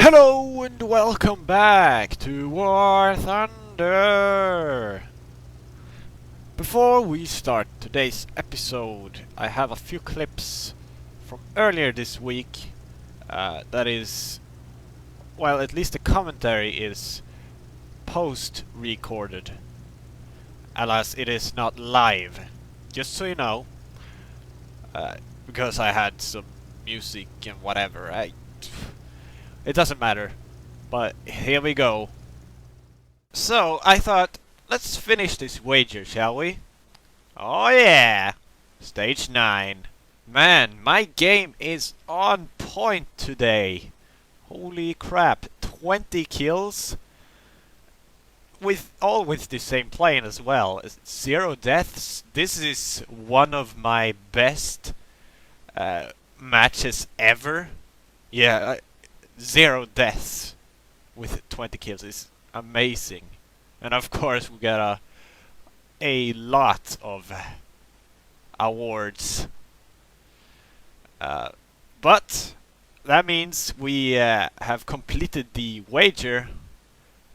Hello and welcome back to War Thunder! Before we start today's episode, I have a few clips from earlier this week. That is, well, at least the commentary is post-recorded. Alas, it is not live. Just so you know, because I had some music and whatever. It doesn't matter. But here we go. So, I thought, let's finish this wager, shall we? Oh yeah! Stage 9. Man, my game is on point today. Holy crap, 20 kills? All with the same plane as well. 0 deaths. This is one of my best matches ever. Yeah, 0 deaths with 20 kills is amazing. And of course we got a lot of awards. But that means we have completed the wager.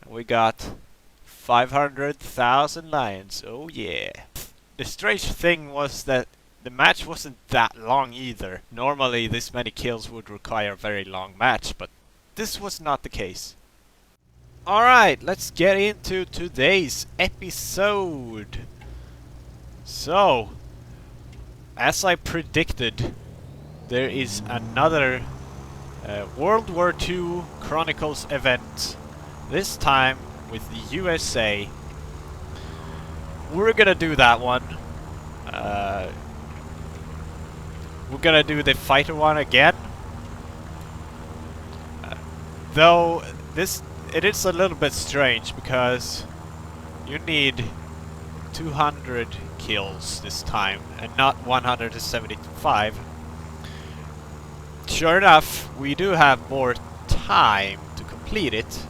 We got 500,000 lions. Oh yeah. The strange thing was that the match wasn't that long either. Normally this many kills would require a very long match, but this was not the case. Alright, let's get into today's episode. So, as I predicted, there is another World War II Chronicles event. This time with the USA. We're gonna do that one. We're gonna do the fighter one again. Though it is a little bit strange because you need 200 kills this time and not 175. Sure enough, we do have more time to complete it,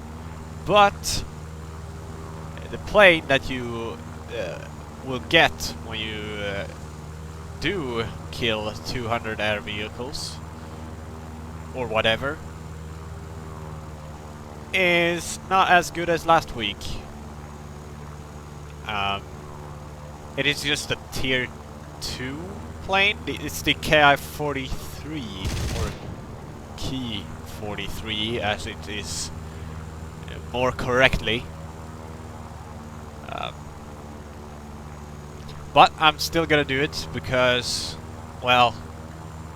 but the plane that you will get when you do kill 200 air vehicles or whatever is not as good as last week. It is just a tier 2 plane. It's the KI-43 or Key 43 as it is more correctly. But I'm still gonna do it because, well,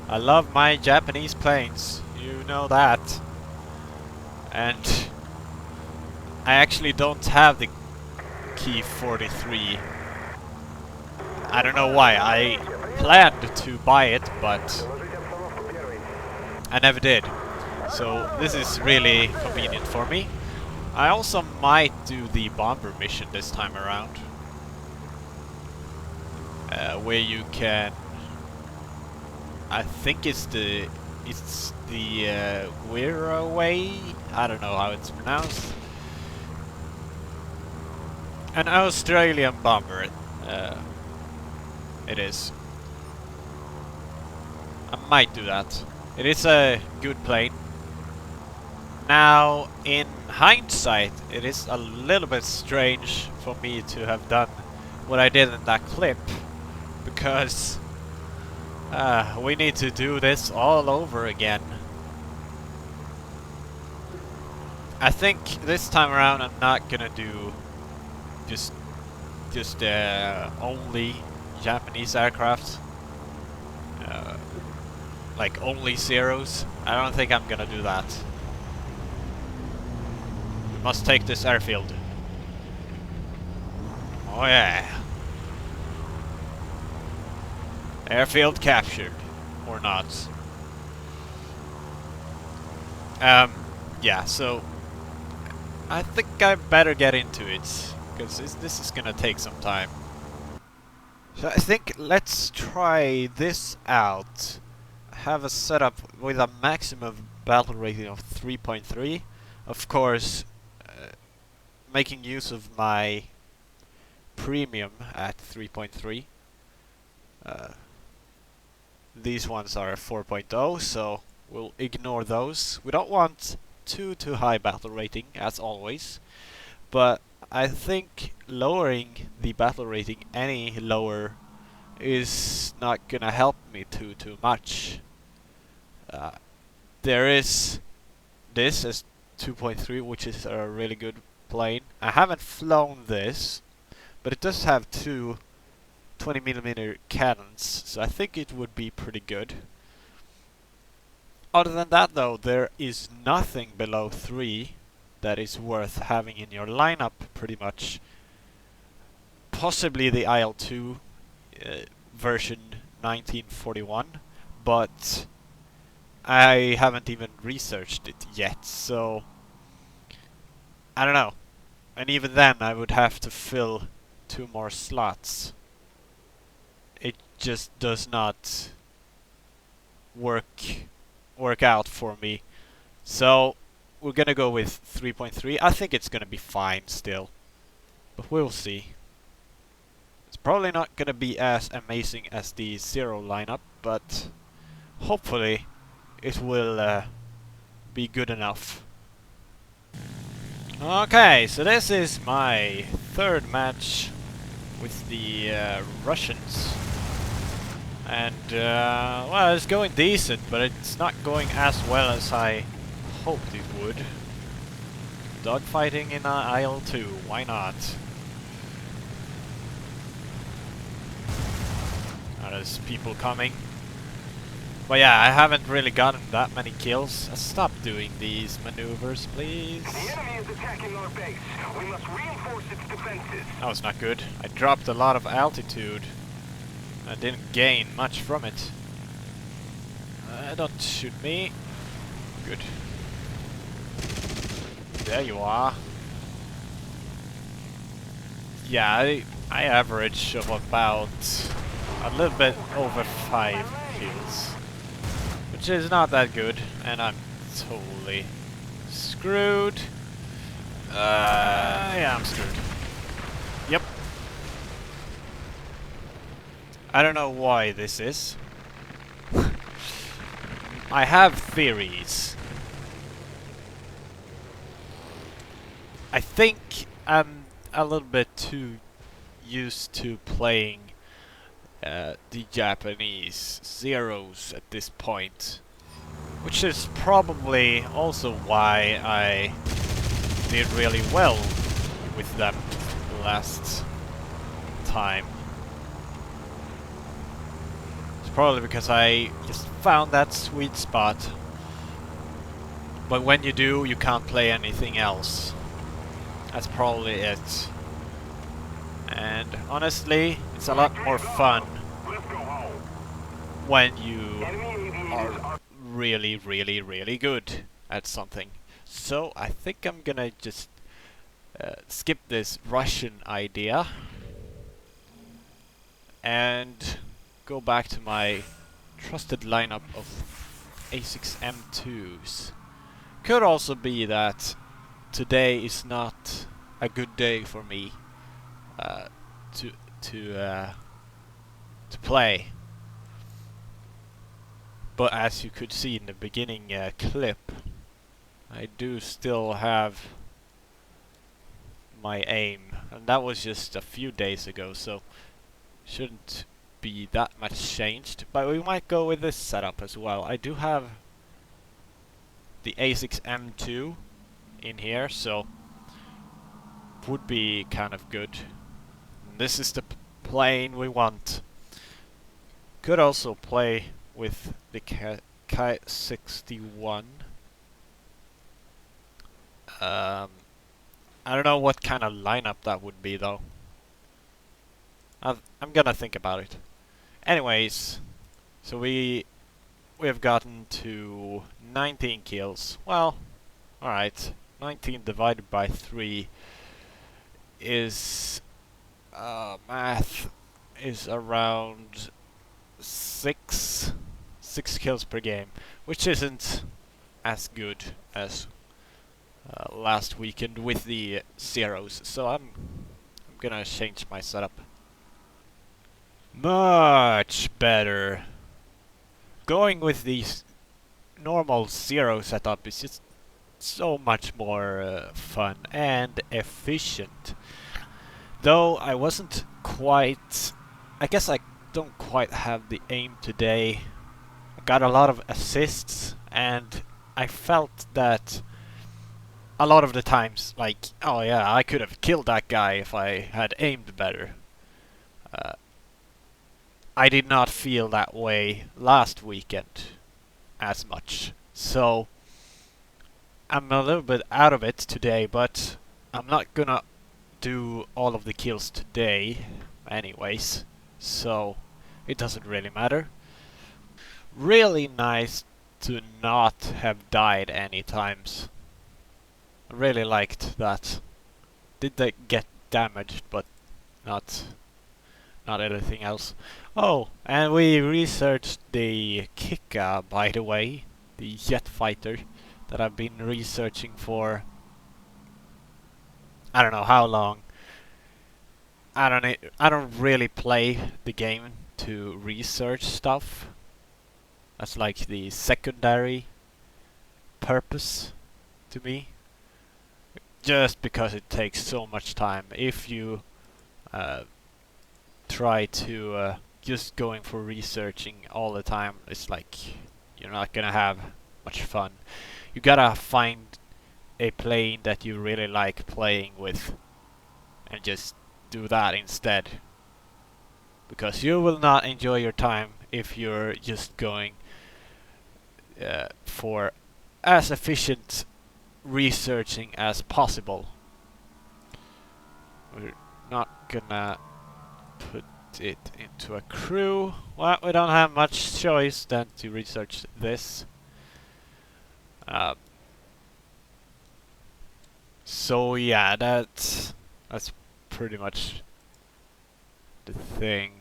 I love my Japanese planes. You know that. And I actually don't have the Key 43. I don't know why. I planned to buy it, but I never did. So this is really convenient for me. I also might do the bomber mission this time around. Where you can... I think it's the Wirraway? I don't know how it's pronounced. An Australian bomber. It is. I might do that. It is a good plane. Now, in hindsight, it is a little bit strange for me to have done what I did in that clip, because we need to do this all over again. I think this time around I'm not gonna do just only Japanese aircraft, like only zeros. I don't think I'm gonna do that. We must take this airfield. Oh yeah. Airfield captured. Or not. Yeah, so I think I better get into it, because this is gonna take some time. So I think let's try this out. I have a setup with a maximum battle rating of 3.3. Of course, making use of my premium at 3.3. These ones are 4.0, so we'll ignore those. We don't want too high battle rating, as always. But I think lowering the battle rating any lower is not gonna help me too much. Uh, there is this as 2.3, which is a really good plane. I haven't flown this, but it does have two 20mm cannons, so I think it would be pretty good. Other than that though, there is nothing below 3 that is worth having in your lineup, pretty much. Possibly the IL-2 version 1941, but I haven't even researched it yet, so I don't know. And even then I would have to fill 2 more slots. It just does not work out for me. So we're gonna go with 3.3. I think it's gonna be fine still, but we'll see. It's probably not gonna be as amazing as the Zero lineup, but hopefully it will be good enough. Okay, so this is my 3rd match with the Russians. And, well, it's going decent, but it's not going as well as I hoped it would. Dogfighting in IL-2, why not? Oh, there's people coming. But yeah, I haven't really gotten that many kills. Stop doing these maneuvers, please. The enemy is attacking our base. We must reinforce its defenses. That was not good. I dropped a lot of altitude. I didn't gain much from it. Don't shoot me. Good. There you are. Yeah, I average of about a little bit over 5 kills. Which is not that good, and I'm totally screwed. Yeah, I'm screwed. Yep. I don't know why this is. I have theories. I think I'm a little bit too used to playing the Japanese Zeros at this point, which is probably also why I did really well with them last time. It's probably because I just found that sweet spot, but when you do, you can't play anything else. That's probably it. And honestly, it's a lot more fun when you are really good at something. So I think I'm gonna just skip this Russian idea and go back to my trusted lineup of A6 M2s. Could also be that today is not a good day for me to play. But as you could see in the beginning clip, I do still have my aim, and that was just a few days ago, so shouldn't be that much changed. But we might go with this setup as well. I do have the A6 M2 in here, so would be kind of good. And this is the plane we want. Could also play with the Ki-61. I don't know what kind of lineup that would be though. I'm gonna think about it. Anyways, so we have gotten to 19 kills. Well, alright. 19 divided by 3 is math is around 6 kills per game, which isn't as good as last weekend with the Zeros. So I'm gonna change my setup. Much better. Going with the normal Zero setup is just so much more fun and efficient. Though I wasn't quite... I guess I don't quite have the aim today. I got a lot of assists, and I felt that a lot of the times, like, oh yeah, I could have killed that guy if I had aimed better. Uh, I did not feel that way last weekend as much. So I'm a little bit out of it today, but I'm not gonna do all of the kills today anyways. So it doesn't really matter. Really nice to not have died any times. I really liked that. Did they get damaged, but not anything else. Oh, and we researched the Kika, by the way, the jet fighter that I've been researching for I don't know how long. I don't really play the game to research stuff. That's like the secondary purpose to me. Just because it takes so much time. If you try to just going for researching all the time, it's like you're not gonna have much fun. You gotta find a plane that you really like playing with and just do that instead. Because you will not enjoy your time if you're just going for as efficient researching as possible. We're not gonna put it into a crew. Well, we don't have much choice than to research this. So yeah, that's pretty much the thing.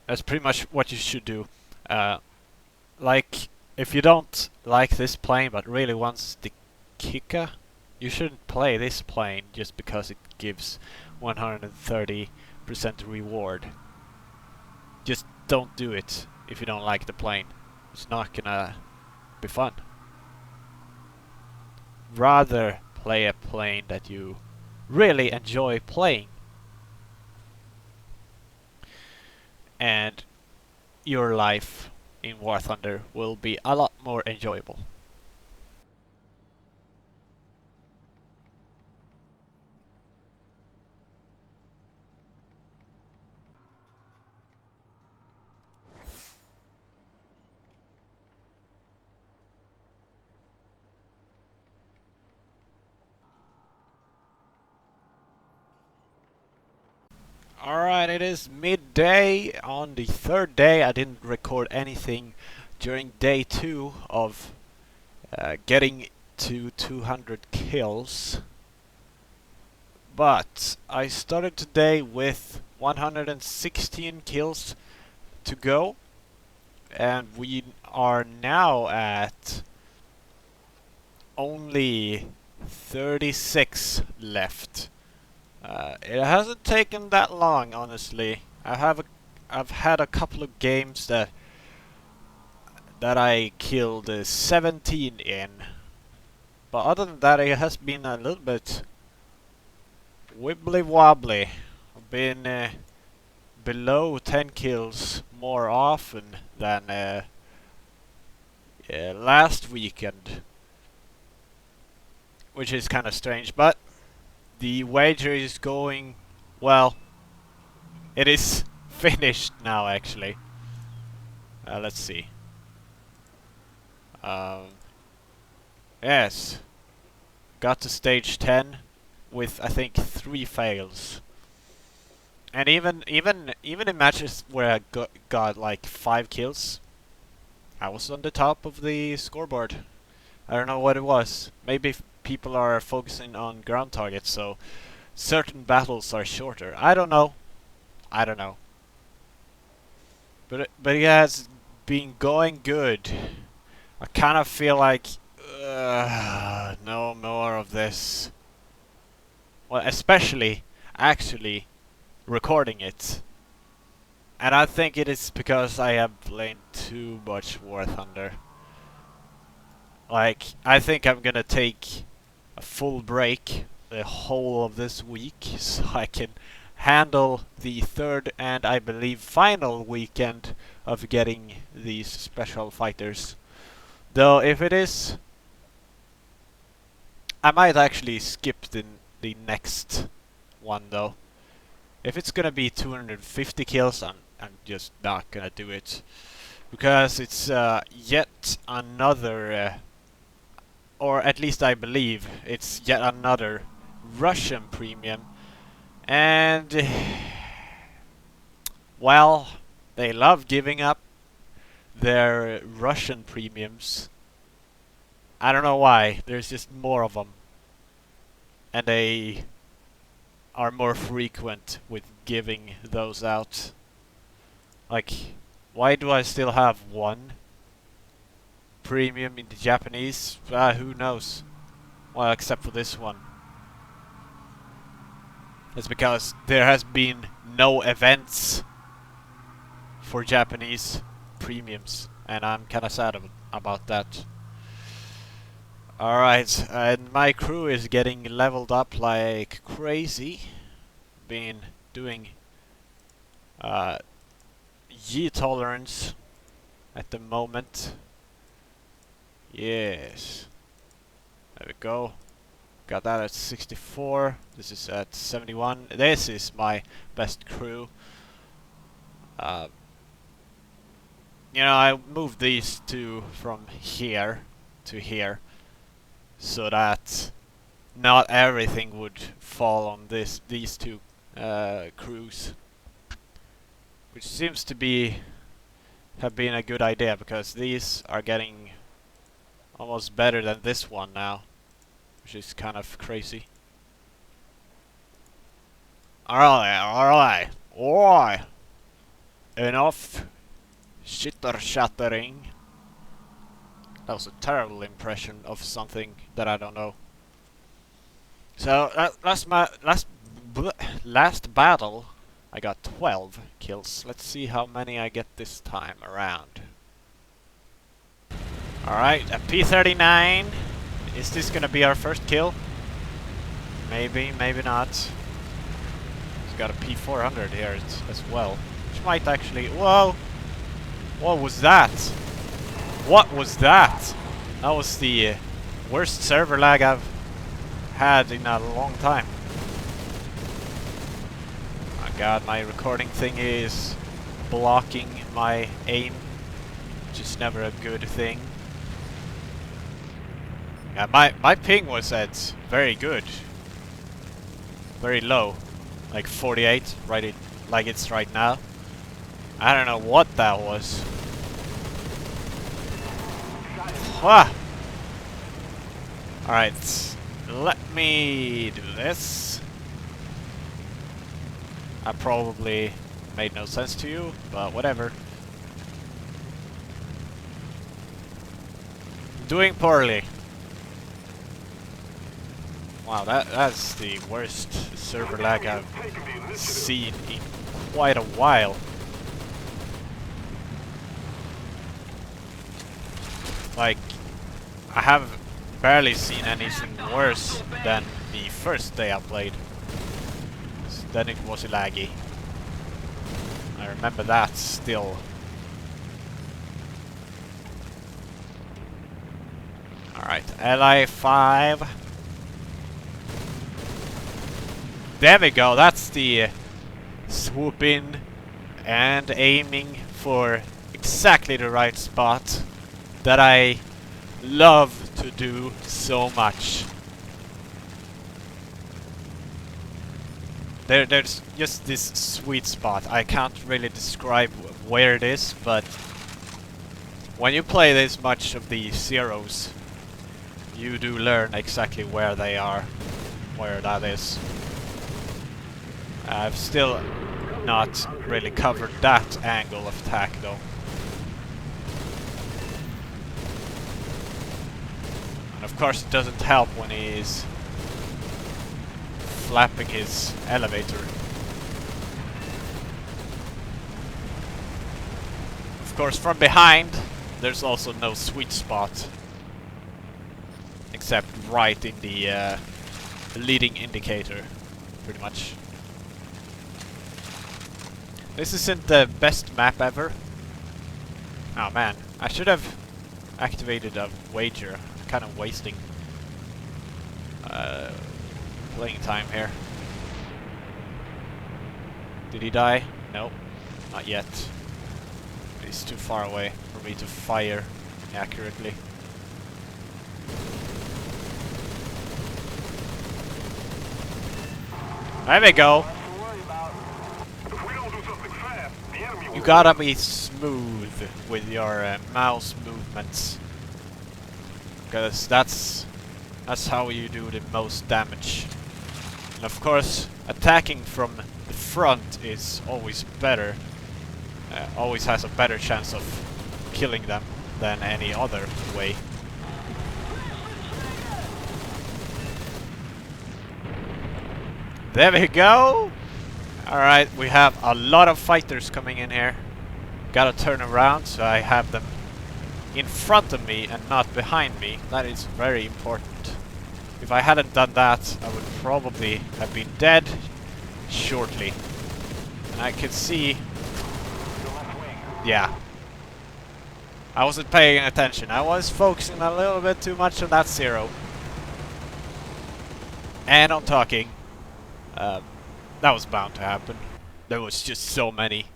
That's pretty much what you should do. Like, if you don't like this plane but really wants the Kika, you shouldn't play this plane just because it gives 130% reward. Just don't do it if you don't like the plane. It's not gonna be fun. Rather play a plane that you really enjoy playing. And your life in War Thunder will be a lot more enjoyable. Alright, it is midday on the third day. I didn't record anything during day 2 of getting to 200 kills. But I started today with 116 kills to go. And we are now at only 36 left. It hasn't taken that long, honestly. I've had a couple of games that I killed 17 in, but other than that, it has been a little bit wibbly wobbly. I've been below 10 kills more often than last weekend, which is kind of strange, but the wager is going well. It is finished now, actually. Let's see. Yes, got to stage 10 with I think 3 fails. And even in matches where I got like 5 kills, I was on the top of the scoreboard. I don't know what it was. Maybe people are focusing on ground targets, so certain battles are shorter. I don't know. But it has been going good. I kind of feel like no more of this. Well, especially actually recording it. And I think it is because I have played too much War Thunder. Like, I think I'm gonna take a full break the whole of this week so I can handle the third and I believe final weekend of getting these special fighters. Though if it is, I might actually skip the next one though. If it's gonna be 250 kills, I'm just not gonna do it because it's yet another, or at least I believe it's yet another Russian premium, and well, they love giving up their Russian premiums. I don't know why. There's just more of them, and they are more frequent with giving those out. Like, why do I still have one premium in the Japanese? Who knows? Well, except for this one. It's because there has been no events for Japanese premiums, and I'm kinda sad about that. Alright, and my crew is getting leveled up like crazy. Been doing Yi tolerance at the moment. Yes. There we go. Got that at 64. This is at 71. This is my best crew. You know, I moved these two from here to here so that not everything would fall on these two crews, which seems to have been a good idea because these are getting almost better than this one now, which is kind of crazy. Alright. Enough shitter-shattering. That was a terrible impression of something that I don't know. So, last battle, I got 12 kills. Let's see how many I get this time around. Alright, a P39. Is this gonna be our first kill? Maybe, maybe not. He's got a P400 here as well. Which might actually... Whoa! What was that? What was that? That was the worst server lag I've had in a long time. My god, my recording thing is blocking my aim, which is never a good thing. Yeah, my ping was at very good. Very low. Like 48, like it's right now. I don't know what that was. Ah! Alright, let me do this. I probably made no sense to you, but whatever. Doing poorly. Wow, that's the worst server lag I've seen in quite a while. Like, I have barely seen anything worse than the first day I played. Then it was laggy. I remember that still. Alright, LI5. There we go, that's the swoop in and aiming for exactly the right spot that I love to do so much. There's just this sweet spot. I can't really describe where it is, but when you play this much of the zeros, you do learn exactly where they are, where that is. I've still not really covered that angle of attack though. And of course it doesn't help when he's flapping his elevator. Of course from behind there's also no sweet spot. except right in the leading indicator, pretty much. This isn't the best map ever. Oh man, I should have activated a wager. I'm kind of wasting playing time here. Did he die? Nope, not yet. He's too far away for me to fire accurately. There we go. You gotta be smooth with your mouse movements, because that's how you do the most damage. And of course, attacking from the front is always better. Always has a better chance of killing them than any other way. There we go! Alright, we have a lot of fighters coming in here. Gotta turn around so I have them in front of me and not behind me. That is very important. If I hadn't done that, I would probably have been dead shortly. And I could see... yeah. I wasn't paying attention. I was focusing a little bit too much on that zero. And on talking. That was bound to happen. There was just so many.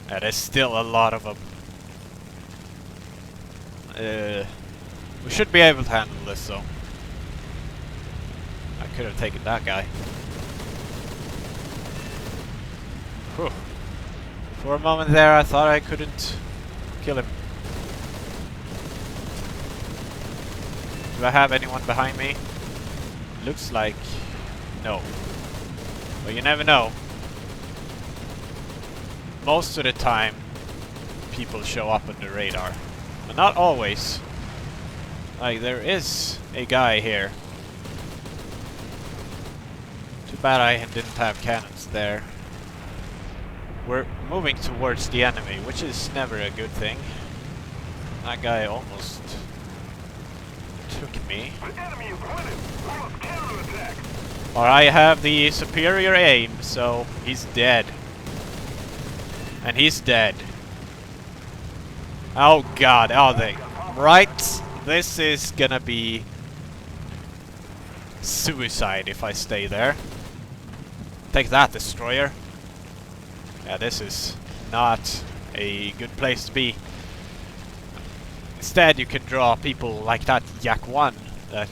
And there's still a lot of them. We should be able to handle this though. I could have taken that guy. Whew. For a moment there I thought I couldn't kill him. Do I have anyone behind me? Looks like no. But you never know. Most of the time people show up on the radar. But not always. Like there is a guy here. Too bad I didn't have cannons there. We're moving towards the enemy, which is never a good thing. That guy almost took me. Or I have the superior aim, so he's dead. And he's dead. Oh god, are they? Right? This is gonna be suicide if I stay there. Take that, destroyer. Yeah, this is not a good place to be. Instead, you can draw people like that Yak 1 that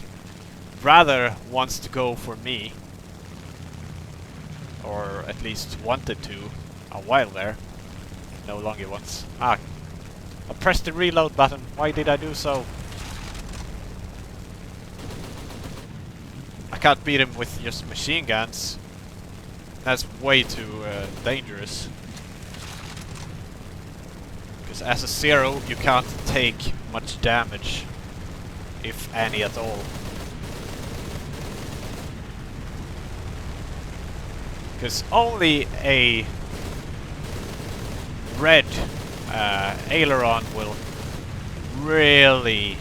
rather wants to go for me. Or at least wanted to a while there. No longer wants. Ah, I pressed the reload button. Why did I do so? I can't beat him with just machine guns. That's way too dangerous. Because as a zero, you can't take much damage, if any at all. Because only a red aileron will really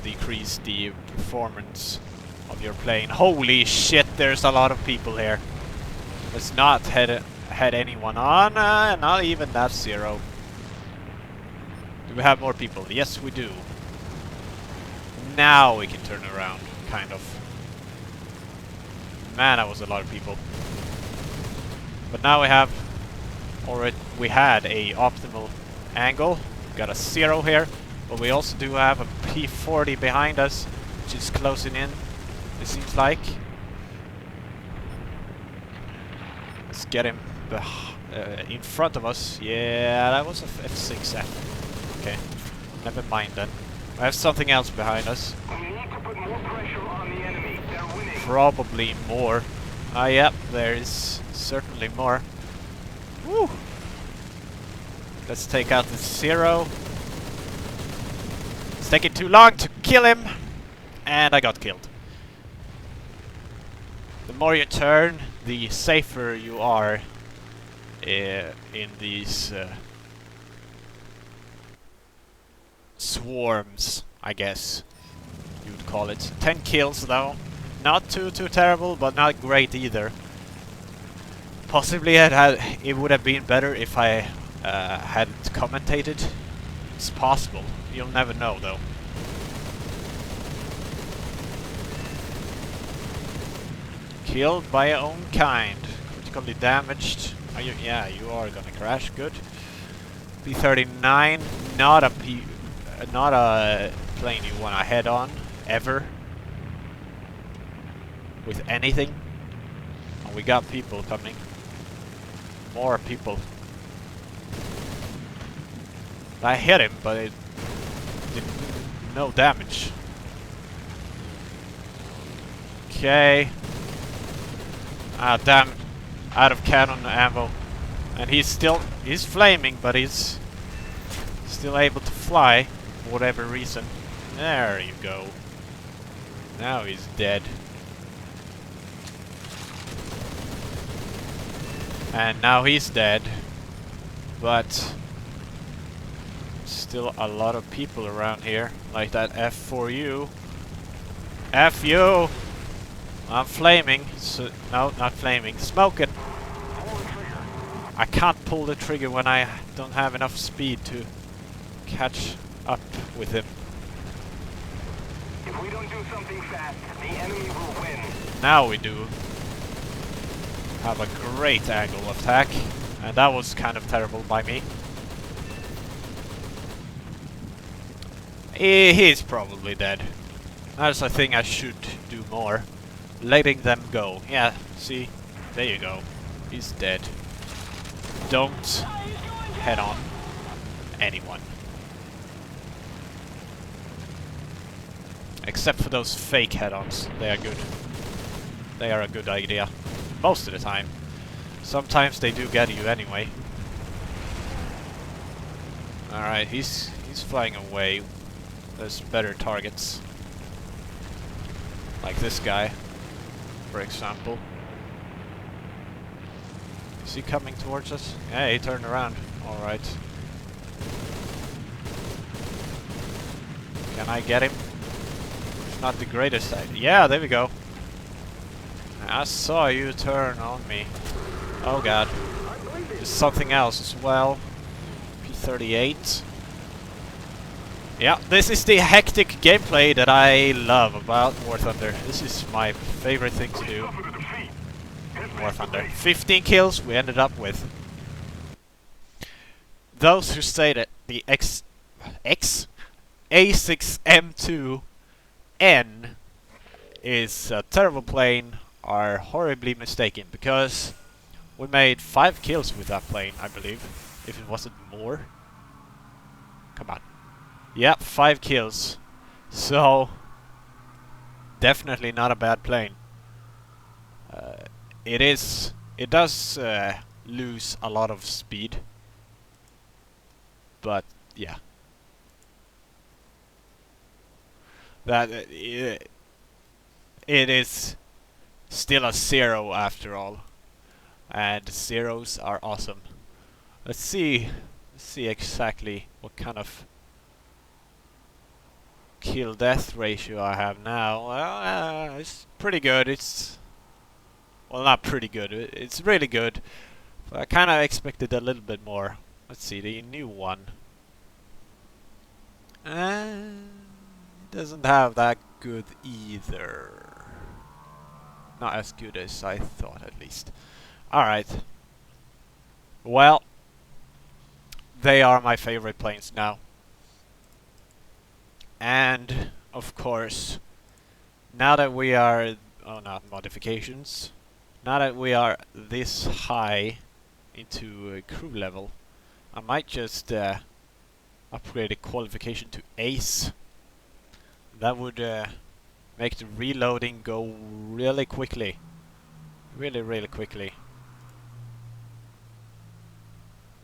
decrease the performance of your plane. Holy shit, there's a lot of people here. Let's not head anyone on, not even that zero. Do we have more people? Yes, we do. Now we can turn around, kind of. Man, that was a lot of people. But now we have, or we had a optimal angle. We got a zero here, but we also do have a P40 behind us, which is closing in. It seems like. Let's get him in front of us. Yeah, that was a F6F. Okay, never mind then. I have something else behind us. We need to put more pressure on the enemy. They're winning. Probably more. Ah, yep, there is certainly more. Woo! Let's take out the zero. It's taking too long to kill him, and I got killed. The more you turn, the safer you are in these swarms, I guess you would call it. 10 kills though. Not too terrible, but not great either. Possibly it would have been better if I hadn't commentated. It's possible. You'll never know though. Killed by your own kind. Critically damaged. Are you? Yeah, you are gonna crash. Good. P-39. Not a plane you wanna head on ever with anything. And we got people coming. More people. I hit him, but it did no damage. Okay. Ah, damn. Out of cannon ammo. And he's flaming, but he's still able to fly for whatever reason. There you go. Now he's dead. And now he's dead. But still a lot of people around here. Like that F4U. F you! I'm flaming. So, no, not flaming. Smoking! I can't pull the trigger when I don't have enough speed to catch up with him. If we don't do something fast, the enemy will win. Now we do have a great angle of attack. And that was kind of terrible by me. He's probably dead. That's a thing I should do more. Letting them go. Yeah, see? There you go. He's dead. Don't head on anyone. Except for those fake head-ons. They are good. They are a good idea. Most of the time. Sometimes they do get you anyway. Alright, he's flying away. There's better targets. Like this guy, for example. Is he coming towards us? Yeah, he turned around. Alright. Can I get him? It's not the greatest idea. Yeah, there we go. I saw you turn on me. Oh god. There's something else as well. P-38. Yeah, this is the hectic gameplay that I love about War Thunder. This is my favorite thing to do. War Thunder. 15 kills we ended up with. Those who say that the A6M2N is a terrible plane are horribly mistaken, because we made 5 kills with that plane, I believe. If it wasn't more. Come on. Yep, 5 kills. So, definitely not a bad plane. It does lose a lot of speed. But, yeah. That it is still a 0 after all. And zeros are awesome. Let's see exactly what kind of kill death ratio I have now. Well, it's pretty good. It's, well, not pretty good. It's really good. But I kind of expected a little bit more. Let's see, the new one. It doesn't have that good either. Not as good as I thought, at least. Alright. Well, they are my favorite planes now. And, of course, now that we are... oh, not modifications. Now that we are this high into crew level, I might just upgrade the qualification to Ace. That would make the reloading go really quickly. Really quickly.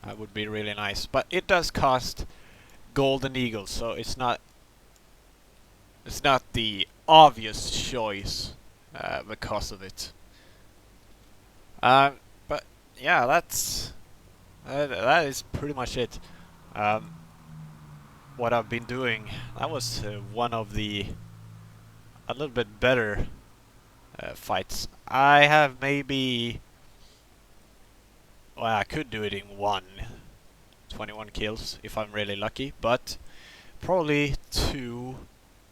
That would be really nice. But it does cost Golden Eagle, so it's not the obvious choice because of it. But yeah, that is pretty much it. what I've been doing. That was one of the a little bit better fights. I have maybe, well, I could do it in 21 kills if I'm really lucky, but probably 2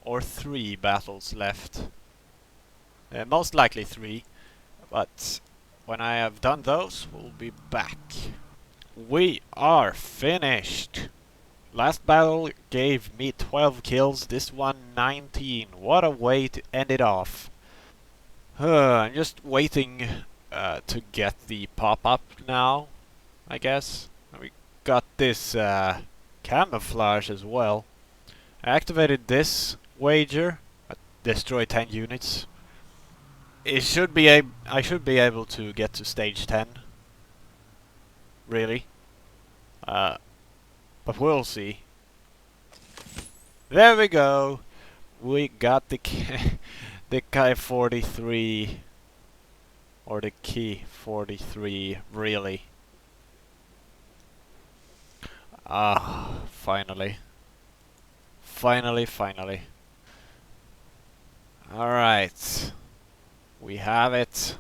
or 3 battles left. Most likely 3, but when I have done those, we'll be back. We are finished! Last battle gave me 12 kills, this one 19. What a way to end it off. I'm just waiting to get the pop-up now, I guess. We got this camouflage as well. I activated this wager, destroy 10 units. I should be able to get to stage 10. Really. But we'll see. There we go. We got the the Kai 43 or the Key 43. Really. Ah, finally. Finally. All right. We have it.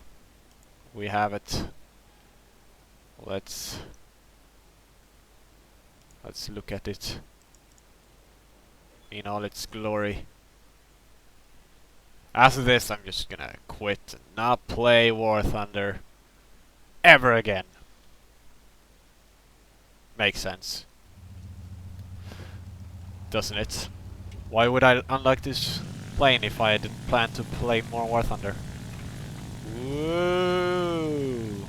Let's look at it in all its glory. After this, I'm just gonna quit and not play War Thunder ever again. Makes sense, doesn't it? Why would I unlock this plane if I didn't plan to play more War Thunder? Woo!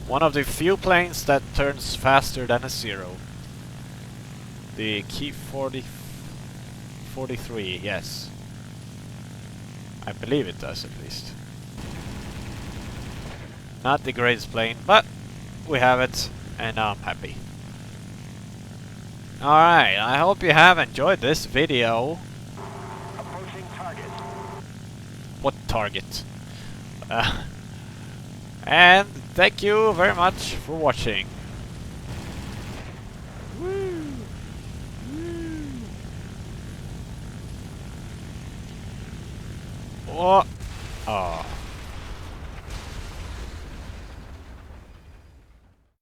One of the few planes that turns faster than a 0. The Key 43, yes. I believe it does, at least. Not the greatest plane, but we have it, and now I'm happy. Alright, I hope you have enjoyed this video. Approaching target. What target? And thank you very much for watching. Woo! Woo! Oh! Oh.